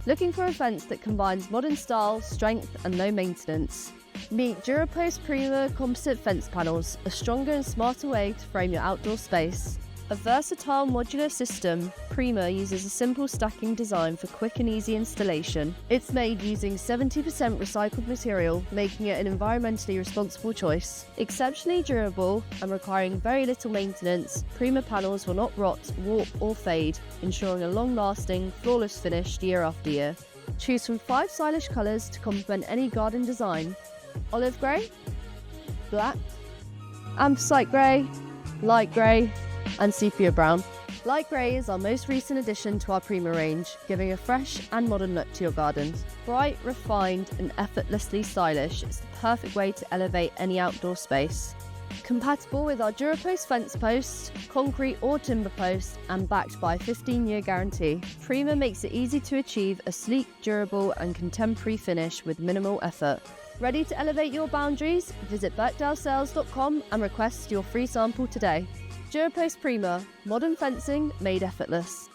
Looking for a fence that combines modern style, strength and low maintenance? Meet DuraPost PRIMA composite fence panels, a stronger and smarter way to frame your outdoor space. A versatile modular system, PRIMA uses a simple stacking design for quick and easy installation. It's made using 70% recycled material, making it an environmentally responsible choice. Exceptionally durable and requiring very little maintenance, PRIMA panels will not rot, warp or fade, ensuring a long-lasting, flawless finish year after year. Choose from 5 stylish colours to complement any garden design: olive grey, black, anthracite grey, light grey and sepia brown. Light grey is our most recent addition to our PRIMA range, giving a fresh and modern look to your gardens. Bright, refined and effortlessly stylish, it's the perfect way to elevate any outdoor space. Compatible with our DuraPost fence posts, concrete or timber posts, and backed by a 15-year guarantee, PRIMA makes it easy to achieve a sleek, durable and contemporary finish with minimal effort. Ready to elevate your boundaries? Visit birkdalesales.com and request your free sample today. DuraPost PRIMA, modern fencing made effortless.